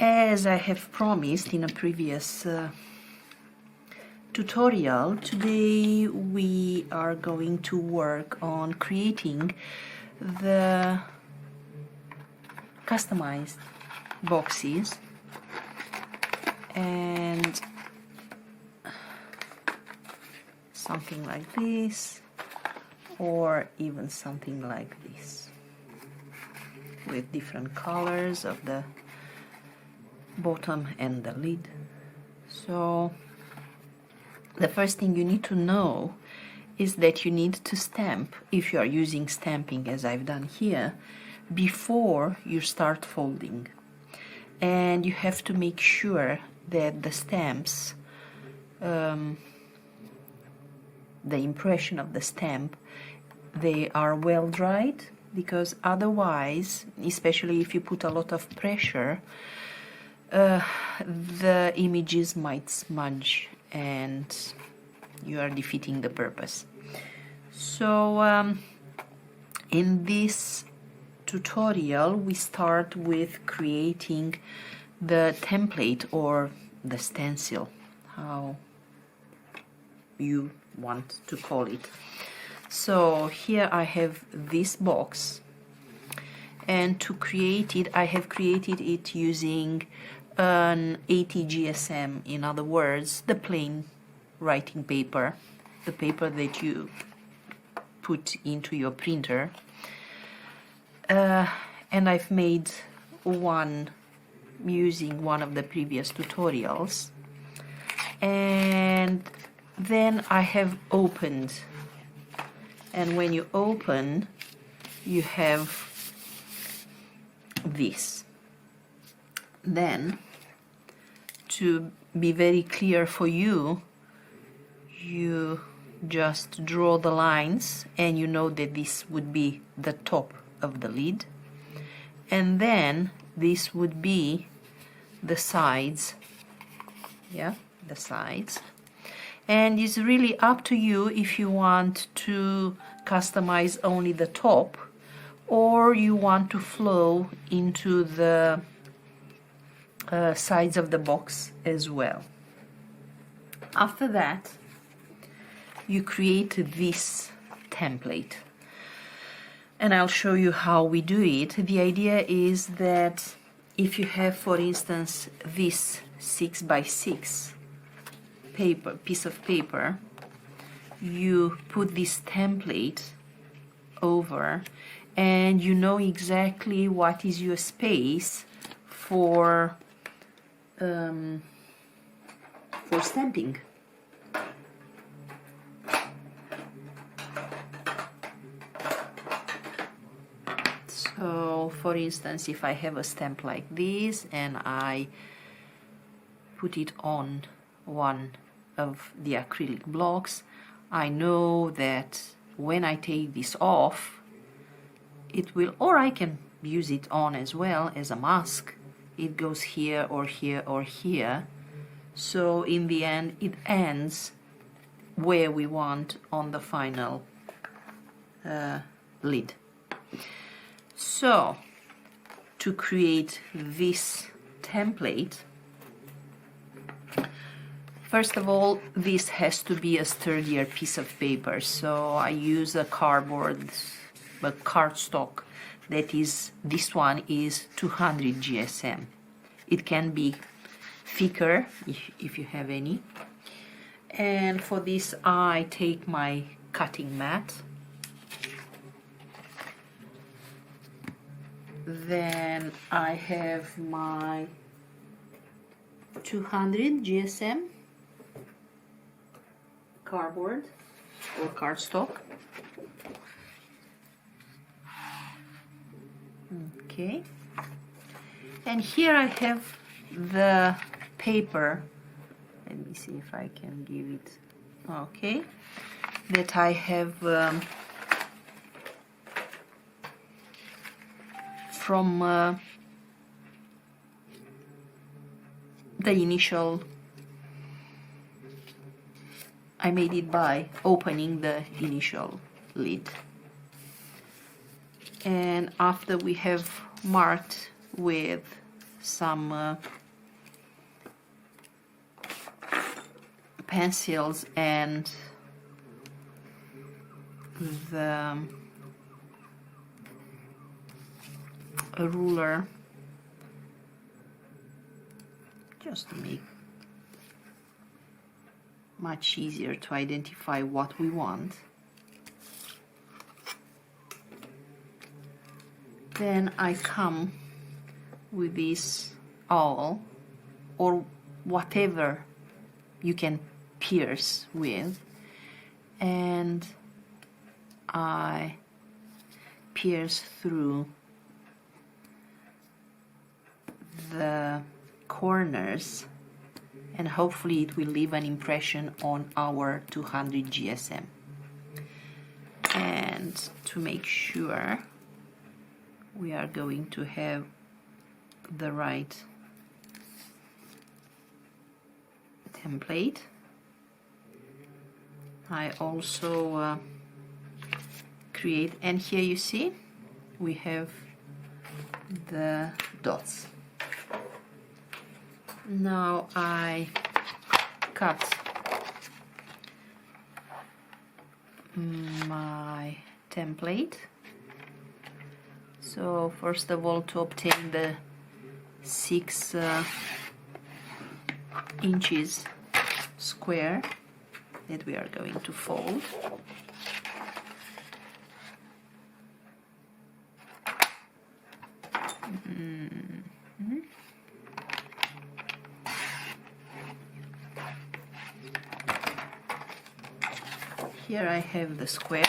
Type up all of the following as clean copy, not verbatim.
As I have promised in a previous tutorial, today we are going to work on creating the customized boxes, and something like this, or even something like this, with different colors of the bottom and the lid. So the first thing you need to know is that you need to stamp, if you are using stamping as I've done here, before you start folding. And you have to make sure that the stamps, the impression of the stamp, they are well dried, because otherwise, especially if you put a lot of pressure, the images might smudge and you are defeating the purpose. So in this tutorial we start with creating the template, or the stencil, how you want to call it. So here I have this box, and to create it I have created it using an 80 GSM, in other words, the plain writing paper, the paper that you put into your printer. And I've made one using one of the previous tutorials, and then I have opened, and when you open you have this. Then, to be very clear for you, you just draw the lines, and you know that this would be the top of the lid, and then this would be the sides, yeah, the sides. And it's really up to you if you want to customize only the top, or you want to flow into the sides of the box as well. After that, you create this template, and I'll show you how we do it. The idea is that if you have, for instance, this 6x6 piece of paper, you put this template over, and you know exactly what is your space for stamping. So, for instance, if I have a stamp like this and I put it on one of the acrylic blocks, I know that when I take this off, it will, or I can use it on as well as a mask. It goes here or here or here. So in the end, it ends where we want on the final lid. So to create this template, first of all, this has to be a sturdier piece of paper. So I use a cardstock that is, this one is 200 GSM. It can be thicker if you have any. And for this I take my cutting mat. Then I have my 200 GSM cardboard or cardstock. Okay. And here I have the paper. Let me see if I can give it. Okay. That I have from the initial, I made it by opening the initial lid. And after we have marked with some pencils and a ruler, just to make much easier to identify what we want. Then I come with this awl or whatever you can pierce with, and I pierce through the corners, and hopefully it will leave an impression on our 200 GSM. And to make sure we are going to have the right template, I also create, and here you see we have the dots. Now I cut my template. So first of all, to obtain the 6 inches square that we are going to fold, here I have the square,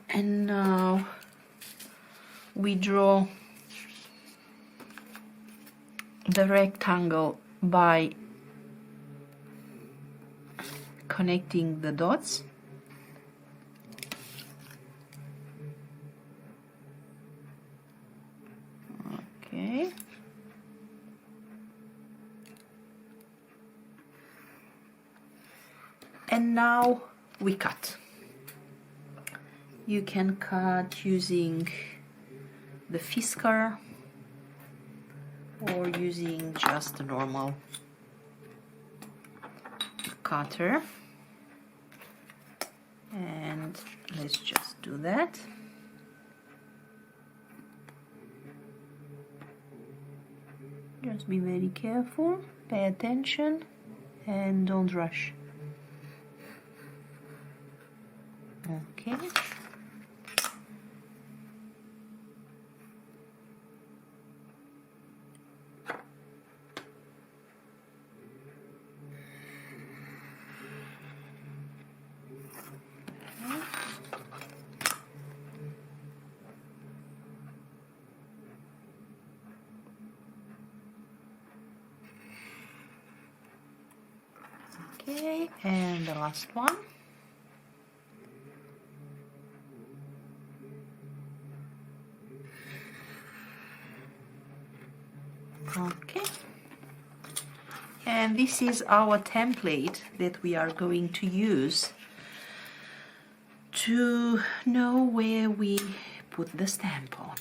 and now we draw the rectangle by connecting the dots. Okay. And now we cut. You can cut using the Fisker or using just a normal cutter, and let's just do that. Just be very careful, pay attention, and don't rush. Okay. Okay, and the last one. Okay, and this is our template that we are going to use to know where we put the stamp on.